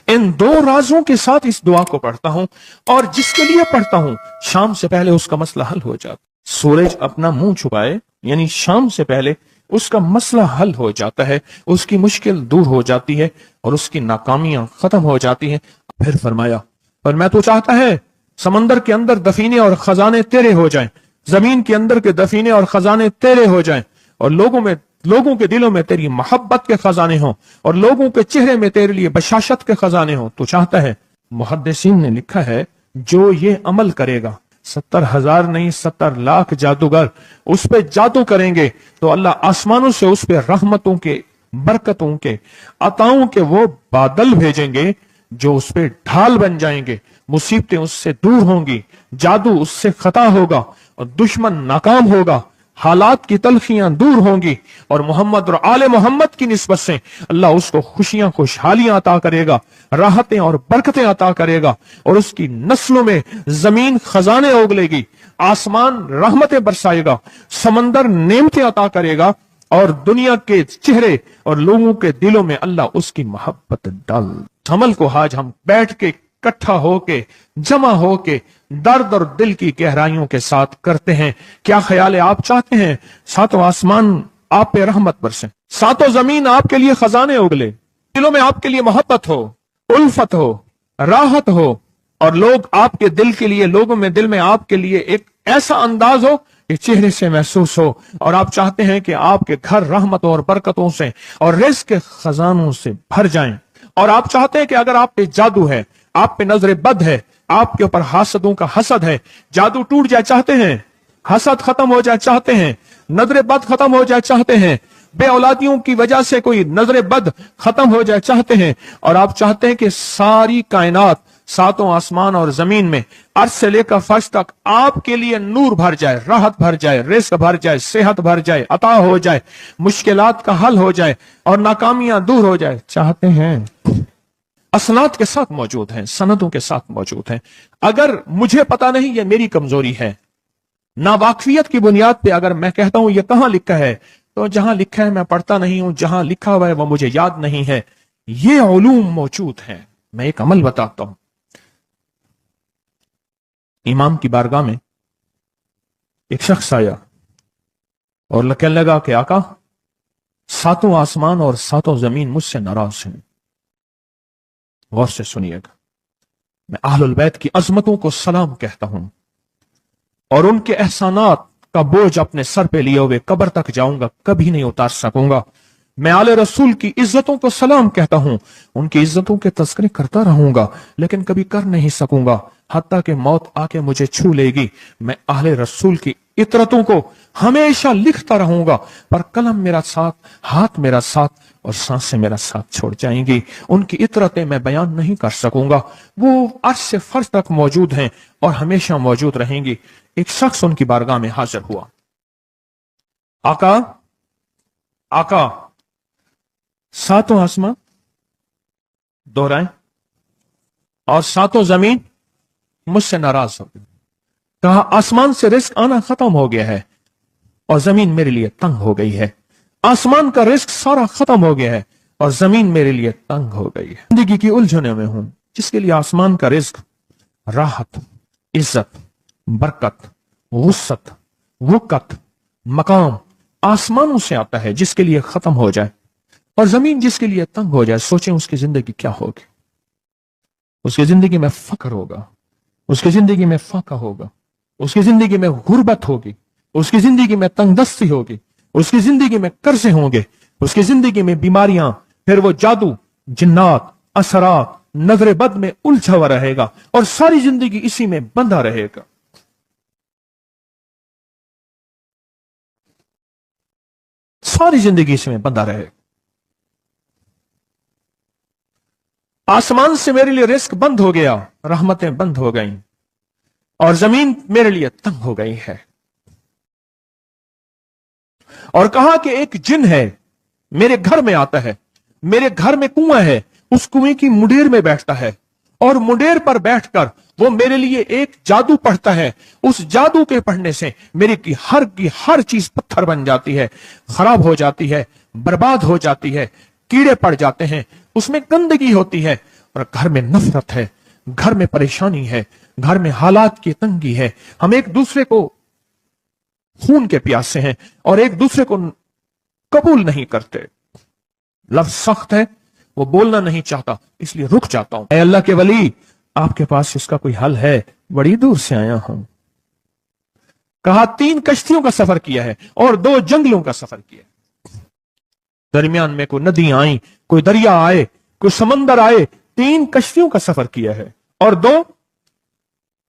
इन दो राजों के साथ इस दुआ को पढ़ता हूं, और जिसके लिए पढ़ता हूं शाम से पहले उसका मसला हल हो जाता। सूरज अपना मुंह छुपाए यानी शाम से पहले उसका मसला हल हो जाता है, उसकी मुश्किल दूर हो जाती है और उसकी नाकामियां खत्म हो जाती हैं। फिर फरमाया, और मैं तो चाहता है समंदर के अंदर दफीने और खजाने तेरे हो जाएं, जमीन के अंदर के दफीने और खजाने तेरे हो जाएं, और लोगों के दिलों में तेरी मोहब्बत के खजाने हों, और लोगों के चेहरे में तेरे लिए बशाशत के खजाने हों। तो चाहता है, मुहद्दिसीन ने लिखा है, जो ये अमल करेगा 70,000 नहीं 70 लाख जादूगर उस पे जादू करेंगे तो अल्लाह आसमानों से उस पे रहमतों के, बरकतों के, अताओं के वो बादल भेजेंगे जो उस पे ढाल बन जाएंगे। मुसीबतें उससे दूर होंगी, जादू उससे खता होगा और दुश्मन नाकाम होगा, हालात की तलखियां दूर होंगी, और मोहम्मद और आले मोहम्मद की निस्बत से अल्लाह उसको खुशियां, खुशहालियां अता करेगा, राहतें और बरकतें अता करेगा, और उसकी नस्लों में जमीन खजाने उगलेगी, आसमान रहमतें बरसाएगा, समंदर नेमतें अता करेगा, और दुनिया के चेहरे और लोगों के दिलों में अल्लाह उसकी मोहब्बत डाल। अमल को आज हम बैठ के इकट्ठा होके, जमा होके, दर्द और दिल की गहराइयों के साथ करते हैं। क्या ख्याल है? आप चाहते हैं सातों आसमान आप पे रहमत बरसे, सातों जमीन आपके लिए खजाने उगले, दिलों में आपके लिए मोहब्बत हो, उल्फत हो, राहत हो, और लोग आपके दिल के लिए, लोगों में दिल में आपके लिए एक ऐसा अंदाज हो कि चेहरे से महसूस हो, और आप चाहते हैं कि आपके घर रहमतों और बरकतों से और रिज़्क़ के खजानों से भर जाएं, और आप चाहते हैं कि अगर आप पे जादू है, आप पे नजर बद है, आपके ऊपर हासदों का हसद है, जादू टूट जाए चाहते हैं, हसद खत्म हो जाए चाहते हैं, नजर बद खत्म हो जाए चाहते हैं, बे औलादियों की वजह से कोई नजर बद खत्म हो जाए चाहते हैं, और आप चाहते हैं कि सारी कायनात, सातों आसमान और जमीन में अर्श से लेकर फर्श तक आपके लिए नूर भर जाए, राहत भर जाए, रिज़्क़ भर जाए, सेहत भर जाए, अता हो जाए, मुश्किलात का हल हो जाए और नाकामियां दूर हो जाए चाहते हैं। असनाद के साथ मौजूद हैं, सनदों के साथ मौजूद हैं। अगर मुझे पता नहीं, ये मेरी कमजोरी है, नावाकफियत की बुनियाद पे अगर मैं कहता हूं ये कहां लिखा है, तो जहां लिखा है मैं पढ़ता नहीं हूं, जहां लिखा हुआ है वो मुझे याद नहीं है। ये उलूम मौजूद हैं। मैं एक अमल बताता हूं। इमाम की बारगाह में एक शख्स आया और कहने लगा कि आका, सातों आसमान और सातों जमीन मुझसे नाराज हैं। गौर से सुनिएगा, मैं अहलुल बैत की अजमतों को सलाम कहता हूं और उनके एहसानात का बोझ अपने सर पे लिए हुए कब्र तक जाऊंगा, कभी नहीं उतार सकूंगा। मैं आले रसूल की इज्जतों को सलाम कहता हूं, उनकी इज्जतों के तस्करे करता रहूंगा, लेकिन कभी कर नहीं सकूंगा, हत्ता कि मौत आके मुझे छू लेगी। मैं आले रसूल की इतरतों को हमेशा लिखता रहूंगा, पर कलम मेरा साथ, हाथ मेरा साथ और सांसें मेरा साथ छोड़ जाएंगी। उनकी इतरतें मैं बयान नहीं कर सकूंगा। वो अर्श से फर्श तक मौजूद हैं और हमेशा मौजूद रहेंगी। एक शख्स उनकी बारगाह में हाजिर हुआ। आका, आका, सातों आसमान दोहराएं और सातों जमीन मुझसे नाराज हो गई। कहा, आसमान से रिज़्क़ आना खत्म हो गया है और जमीन मेरे लिए तंग हो गई है। आसमान का रिज़्क़ सारा खत्म हो गया है और जमीन मेरे लिए तंग हो गई है। जिंदगी की उलझनों में हूं, जिसके लिए आसमान का रिज़्क़, राहत, इज्जत, बरकत, वुसअत, वक़्त, मकाम आसमानों से आता है, जिसके लिए खत्म हो जाए, और जमीन जिसके लिए तंग हो जाए। सोचें उसकी जिंदगी क्या होगी। उसकी जिंदगी में फक्र होगा, उसकी जिंदगी में फाका होगा, उसकी जिंदगी में गुर्बत होगी, उसकी जिंदगी में तंगदस्ती होगी, उसकी जिंदगी में कर्जे होंगे, उसकी जिंदगी में बीमारियां, फिर वो जादू, जिन्नात, असरात, नजर बद में उलझा हुआ रहेगा और सारी जिंदगी इसी में बंधा रहेगा। सारी जिंदगी इसमें बंधा रहेगा। आसमान से मेरे लिए रिज़्क़ बंद हो गया, रहमतें बंद हो गईं और जमीन मेरे लिए तंग हो गई है। और कहा कि एक जिन है, मेरे घर में आता है, मेरे घर में कुआं है, उस कुएं की मुंडेर में बैठता है और मुंडेर पर बैठकर वो मेरे लिए एक जादू पढ़ता है। उस जादू के पढ़ने से मेरी की हर चीज पत्थर बन जाती है, खराब हो जाती है, बर्बाद हो जाती है, कीड़े पड़ जाते हैं, उसमें गंदगी होती है, اور گھر میں نفرت ہے، گھر میں پریشانی ہے، گھر میں حالات کی تنگی ہے، ہم ایک دوسرے کو خون کے پیاسے ہیں اور ایک دوسرے کو قبول نہیں کرتے، لفظ سخت ہے، وہ بولنا نہیں چاہتا، اس لیے رک جاتا ہوں۔ اے اللہ کے ولی، آپ کے پاس اس کا کوئی حل ہے؟ بڑی دور سے آیا ہوں۔ کہا 3 کشتیوں کا سفر کیا ہے اور 2 جنگلوں کا سفر کیا ہے، درمیان میں کوئی ندیاں آئیں، کوئی دریا آئے، کوئی سمندر آئے، 3 کشتیوں کا سفر کیا ہے اور 2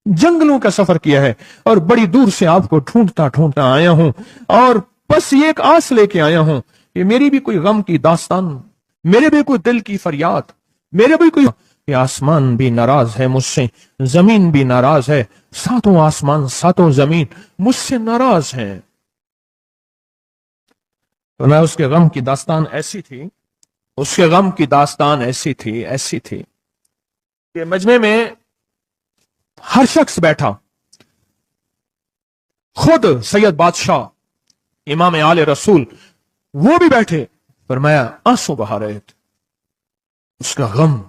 جنگلوں کا سفر کیا ہے، اور بڑی دور سے آپ کو ڈھونڈتا ڈھونڈتا آیا ہوں، اور بس یہ ایک آس لے کے آیا ہوں کہ میری بھی کوئی غم کی داستان، میرے بھی کوئی دل کی فریاد، میرے بھی کوئی، کہ آسمان بھی ناراض ہے مجھ سے، زمین بھی ناراض ہے، 7 آسمان 7 زمین مجھ سے ناراض ہیں۔ تو میں اس کے غم کی داستان ایسی تھی، اس کے غم کی داستان ایسی تھی کہ مجمع میں ہر شخص بیٹھا، خود سید بادشاہ امام آل رسول وہ بھی بیٹھے، فرمایا آنسو بہا رہے تھے، اس کا غم،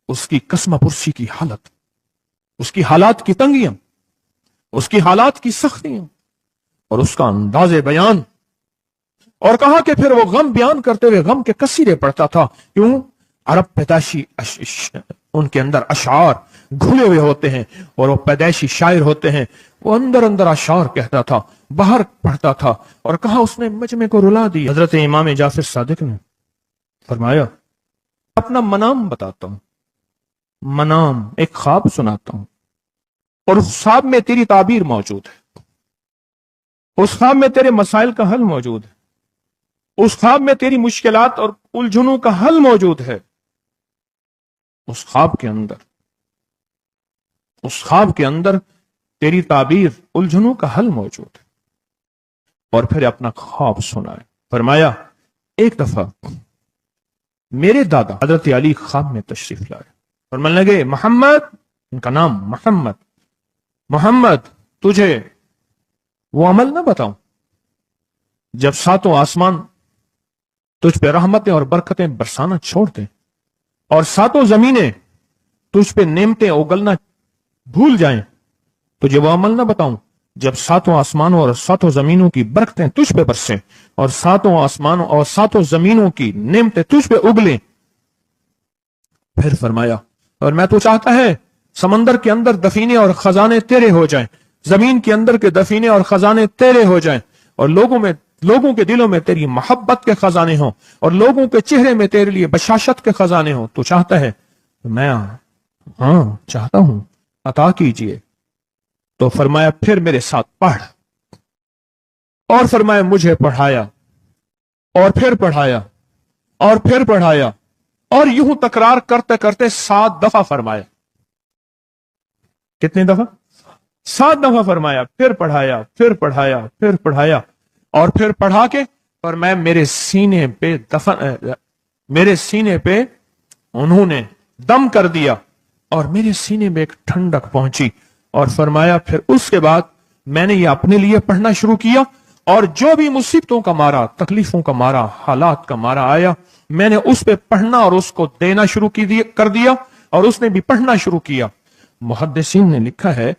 اس کی قسمہ پرسی کی حالت، اس کی حالات کی تنگیاں، اس کی حالات کی سختیاں اور اس کا انداز بیان، اور کہا کہ پھر وہ غم بیان کرتے ہوئے غم کے قصیدے پڑھتا تھا۔ کیوں؟ عرب پیدائشی ان کے اندر اشعار گھلے ہوئے ہوتے ہیں اور وہ پیدائشی شاعر ہوتے ہیں، وہ اندر اندر اشعار کہتا تھا، باہر پڑھتا تھا، اور کہا اس نے مجمع کو رلا دی۔ حضرت امام جعفر صادق نے فرمایا اپنا منام بتاتا ہوں، منام ایک خواب سناتا ہوں، اور اس خواب میں تیری تعبیر موجود ہے، اس خواب میں تیرے مسائل کا حل موجود ہے، اس خواب میں تیری مشکلات اور الجھنوں کا حل موجود ہے، اس خواب کے اندر تیری تعبیر الجھنوں کا حل موجود ہے۔ اور پھر اپنا خواب سنائے، فرمایا ایک دفعہ میرے دادا حضرت علی خواب میں تشریف لائے، فرمانے لگے محمد، ان کا نام محمد تجھے وہ عمل نہ بتاؤں جب 7 آسمان تجھ پہ رحمتیں اور برکتیں برسانا چھوڑ دیں، اور 7 زمینیں تجھ پہ نعمتیں اگلنا بھول جائیں، تجھے وہ عمل نہ بتاؤں جب 7 آسمانوں اور 7 زمینوں کی برکتیں تجھ پہ برسیں، اور 7 آسمانوں اور 7 زمینوں کی نعمتیں تجھ پہ اگلیں۔ پھر فرمایا اور میں تو چاہتا ہے سمندر کے اندر دفینے اور خزانے تیرے ہو جائیں، زمین کے اندر کے دفینے اور خزانے تیرے ہو جائیں، اور لوگوں کے دلوں میں تیری محبت کے خزانے ہوں، اور لوگوں کے چہرے میں تیرے لیے بشاشت کے خزانے ہوں۔ تو چاہتا ہے؟ میں ہاں چاہتا ہوں، عطا کیجئے۔ تو فرمایا پھر میرے ساتھ پڑھ، اور فرمایا مجھے پڑھایا، اور پھر پڑھایا، اور پھر پڑھایا، اور یوں تکرار کرتے کرتے 7 دفعہ فرمایا۔ کتنی دفعہ؟ 7 دفعہ فرمایا، پھر پڑھایا، پھر پڑھایا، پھر پڑھایا، اور پھر پڑھا کے فرمایا میرے سینے پہ انہوں نے دم کر دیا، اور میرے سینے میں ایک ٹھنڈک پہنچی، اور فرمایا پھر اس کے بعد میں نے یہ اپنے لیے پڑھنا شروع کیا، اور جو بھی مصیبتوں کا مارا، تکلیفوں کا مارا، حالات کا مارا آیا، میں نے اس پہ پڑھنا اور اس کو دینا شروع کر دیا، اور اس نے بھی پڑھنا شروع کیا۔ محدثین نے لکھا ہے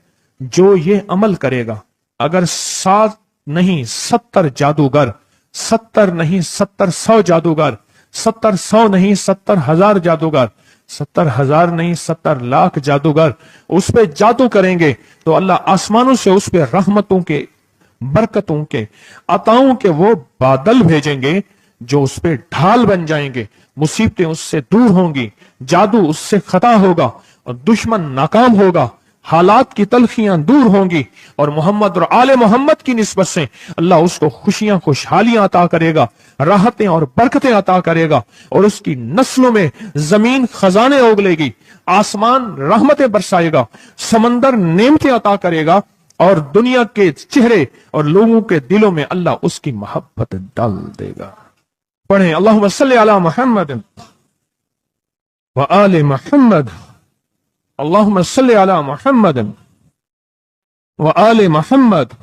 جو یہ عمل کرے گا، اگر 7 نہیں 70 جادوگر، 70 نہیں 100 جادوگر، 100 نہیں 70,000 جادوگر، 70,000 نہیں 70,00,000 جادوگر اس پہ جادو کریں گے، تو اللہ آسمانوں سے اس پہ رحمتوں کے، برکتوں کے، عطاؤں کے وہ بادل بھیجیں گے جو اس پہ ڈھال بن جائیں گے، مصیبتیں اس سے دور ہوں گی، جادو اس سے خطا ہوگا، اور دشمن ناکام ہوگا، حالات کی تلخیاں دور ہوں گی، اور محمد اور آل محمد کی نسبت سے اللہ اس کو خوشیاں، خوشحالیاں عطا کرے گا، راحتیں اور برکتیں عطا کرے گا، اور اس کی نسلوں میں زمین خزانے اگلے گی، آسمان رحمتیں برسائے گا، سمندر نعمتیں عطا کرے گا، اور دنیا کے چہرے اور لوگوں کے دلوں میں اللہ اس کی محبت ڈال دے گا۔ پڑھیں اللہم صلی علی محمد وآل محمد، اللہم صلی علی محمد وآل محمد،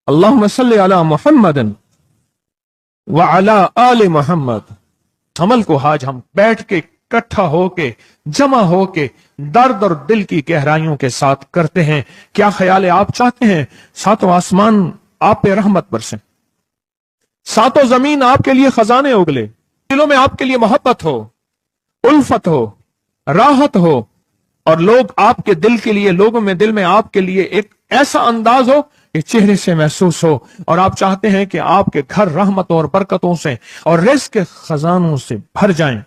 اللہم صلی علی محمد وعلی آل محمد۔ عمل کو آج ہم بیٹھ کے इकट्ठा होके, जमा होके दर्द और दिल की गहराइयों के साथ करते हैं। क्या ख्याल है, आप चाहते हैं सातों आसमान आप पे रहमत बरसे, सातों जमीन आपके लिए खजाने उगले, दिलों में आपके लिए मोहब्बत हो, उल्फत हो, राहत हो, और लोग आपके दिल के लिए, लोगों में दिल में आपके लिए एक ऐसा अंदाज हो कि चेहरे से महसूस हो, और आप चाहते हैं कि आपके घर रहमतों और बरकतों से और रिज़्क़ के खजानों से भर जाएं,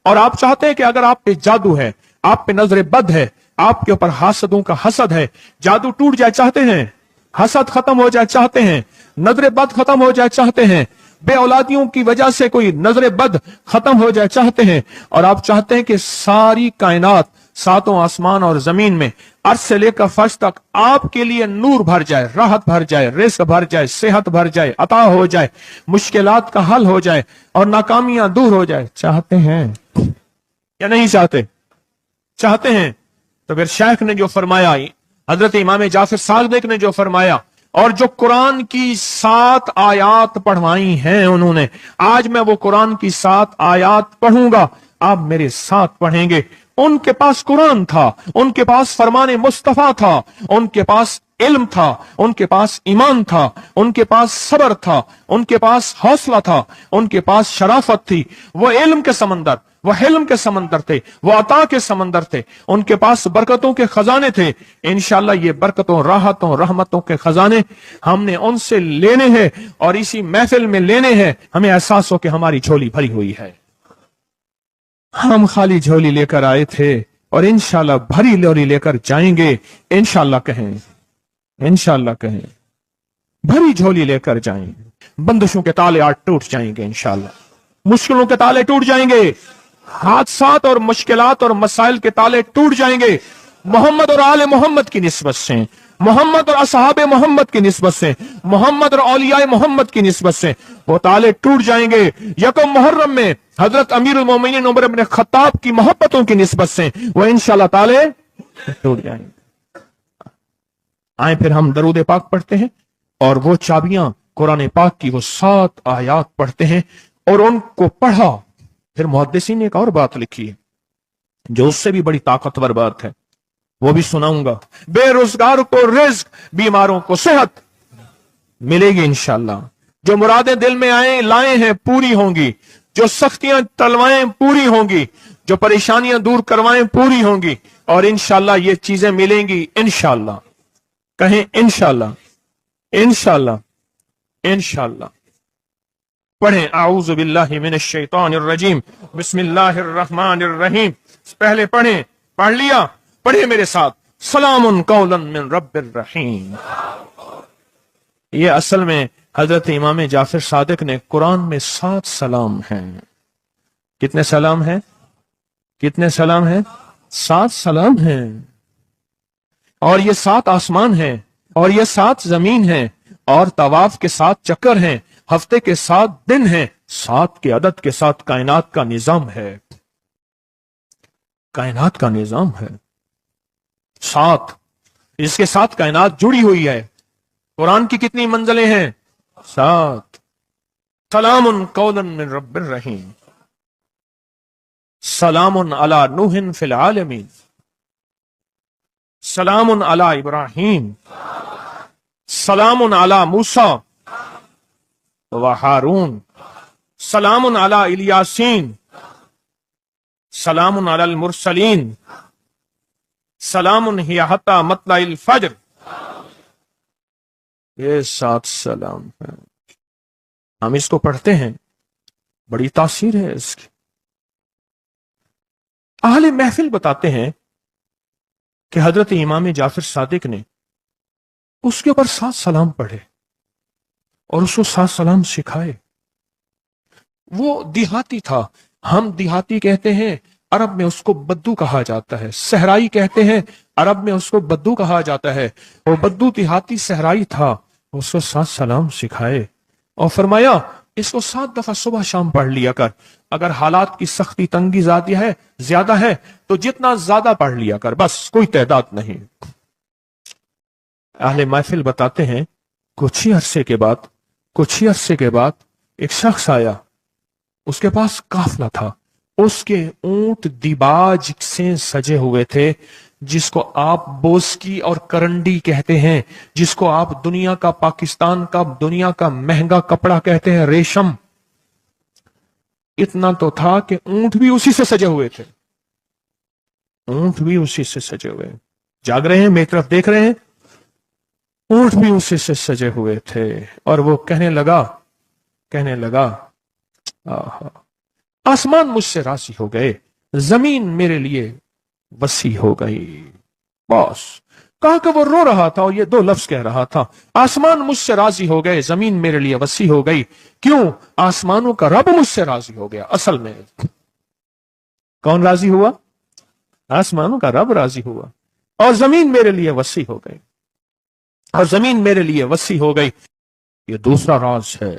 और आप चाहते हैं कि अगर आप पे जादू है, आप पे नजर बद है, आपके ऊपर हासदों का हसद है, जादू टूट जाए चाहते हैं, हसद खत्म हो जाए चाहते हैं, नजर बद खत्म हो जाए चाहते हैं, बे औलादियों की वजह से कोई नजर बद खत्म हो जाए चाहते हैं, और आप चाहते हैं कि सारी कायनात, सातों आसमान और जमीन में अर्श से लेकर फर्श तक आपके लिए नूर भर जाए, राहत भर जाए, रिज़्क़ भर जाए, सेहत भर जाए, अता हो जाए, मुश्किलात का हल हो जाए और नाकामियां दूर हो जाए, चाहते हैं या नहीं चाहते? चाहते हैं। तो फिर शेख ने जो फरमाया, हजरत इमाम जाफर सादिक ने जो फरमाया, और जो कुरान की 7 आयात पढ़वाई हैं उन्होंने, आज मैं वो कुरान की 7 आयात पढ़ूंगा, आप मेरे साथ पढ़ेंगे। उनके पास कुरान था, उनके पास फरमाने मुस्तफा था, उनके पास इल्म था, उनके पास ईमान था, उनके पास सब्र था, उनके पास हौसला था, उनके पास शराफत थी। वो इल्म के समंदर, वो हिल्म के समंदर थे, वो अता के समंदर थे, उनके पास बरकतों के खजाने थे। इंशाअल्लाह ये बरकतों, राहतों, रहमतों के खजाने हमने उनसे लेने हैं, और इसी महफिल में लेने हैं। हमें एहसास हो कि हमारी झोली भरी हुई है, हम खाली झोली लेकर आए थे और इंशाअल्लाह भरी झोली लेकर जाएंगे। इंशाअल्लाह कहें, इंशाअल्लाह कहें, भरी झोली लेकर जाएंगे। बंदिशों के ताले आज टूट जाएंगे इंशाअल्लाह, मुश्किलों के ताले टूट जाएंगे, हादसात और मुश्किलात और मसाइल के ताले टूट जाएंगे। मोहम्मद और आले मोहम्मद की निस्बत से, मोहम्मद और असहाबे मोहम्मद की निस्बत से, मोहम्मद और औलियाए मोहम्मद की निस्बत से वो ताले टूट जाएंगे। यकम मुहर्रम में हजरत अमीरुल मोमिनीन उमर इब्न खत्ताब की मोहब्बतों की निस्बत से वो इंशाअल्लाह ताले टूट जाएंगे। आए फिर हम दरूद पाक पढ़ते हैं, और वो चाबियां कुरान पाक की वो 7 आयात पढ़ते हैं, और उनको पढ़ा। फिर मुहद्दिसीन ने एक और बात लिखी है जो उससे भी बड़ी ताकतवर बात है, वो भी सुनाऊंगा। बेरोजगार को रिज़्क़, बीमारों को सेहत मिलेगी इंशाअल्लाह। जो मुरादें दिल में आए लाए हैं पूरी होंगी, जो सख्तियां तलवाएं पूरी होंगी, जो परेशानियां दूर करवाएं पूरी होंगी, और इंशाअल्लाह ये चीजें मिलेंगी इंशाअल्लाह। कहें इंशाअल्लाह, इंशाअल्लाह, इंशाअल्लाह। पढ़ें आऊज़ु बिल्लाहि मिनश शैतानिर रजीम, बिस्मिल्लाहिर रहमानिर रहीम। पहले पढ़ें, पढ़ लिया, पढ़े मेरे साथ, सलामुन कौलन मिन रब्बिर रहीम। ये असल में हजरत इमाम जाफर सादिक ने कुरान में 7 सलाम हैं। कितने सलाम हैं? कितने सलाम हैं? 7 सलाम हैं। और ये 7 आसमान हैं, और ये 7 जमीन हैं, और तवाफ के 7 चक्कर हैं, हफ्ते के 7 दिन हैं, 7 के अदद के साथ कायनात का निजाम है, कायनात का निजाम है 7, इसके साथ कायनात जुड़ी हुई है। कुरान की कितनी मंजिलें हैं? 7। सलामुन कौलन मिन रब्बिर रहीम, सलामुन अला नूहिन फिल आलमीन, सलामुन अला इब्राहीम, सलामुन अला मूसा व हारून, सलामुन अला इलियासीन, सलामुन अलल मुरसलीन, सलामुन हिया हत्ता मतलाइल फज्र। ये 7 सलाम है। हम इसको पढ़ते हैं, बड़ी तासीर है इसकी। अहले महफिल बताते हैं कि हजरत इमाम जाफर सादिक ने उसके ऊपर 7 सलाम पढ़े और उसको 7 सलाम सिखाए। वो देहाती था, हम देहाती कहते हैं, अरब में उसको बद्दू कहा जाता है। सहराई कहते हैं, अरब में उसको बद्दू कहा जाता है। वो बद्दू देहाती सहराई था, उसको 7 सलाम सिखाए और फरमाया इसको 7 दफा सुबह शाम पढ़ लिया कर। अगर हालात की सख्ती तंगी ज्यादा है तो जितना ज्यादा पढ़ लिया कर, बस कोई तादाद नहीं। अहले महफिल बताते हैं कुछ ही अरसे के बाद एक शख्स आया, उसके पास काफला था, اس کے اونٹ دیباج سے سجے ہوئے تھے، جس کو آپ بوسکی اور کرنڈی کہتے ہیں، جس کو آپ دنیا کا، پاکستان کا دنیا کا مہنگا کپڑا کہتے ہیں، ریشم۔ اتنا تو تھا کہ اونٹ بھی اسی سے سجے ہوئے تھے، اونٹ بھی اسی سے سجے ہوئے، جاگ رہے ہیں، میری طرف دیکھ رہے ہیں، اونٹ بھی اسی سے سجے ہوئے تھے۔ اور وہ کہنے لگا آہا، آسمان مجھ سے راضی ہو گئے، زمین میرے لیے وسیع ہو گئی۔ بس کہا کہ وہ رو رہا تھا اور یہ دو لفظ کہہ رہا تھا، آسمان مجھ سے راضی ہو گئے، زمین میرے لیے وسیع ہو گئی۔ کیوں؟ آسمانوں کا رب مجھ سے راضی ہو گیا۔ اصل میں کون راضی ہوا؟ آسمانوں کا رب راضی ہوا، اور زمین میرے لیے وسیع ہو گئی، اور زمین میرے لیے وسیع ہو گئی۔ یہ دوسرا راز ہے۔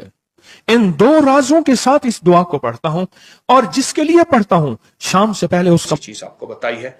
ان دو رازوں کے ساتھ اس دعا کو پڑھتا ہوں، اور جس کے لیے پڑھتا ہوں شام سے پہلے اس کا چیز آپ کو بتائی ہے۔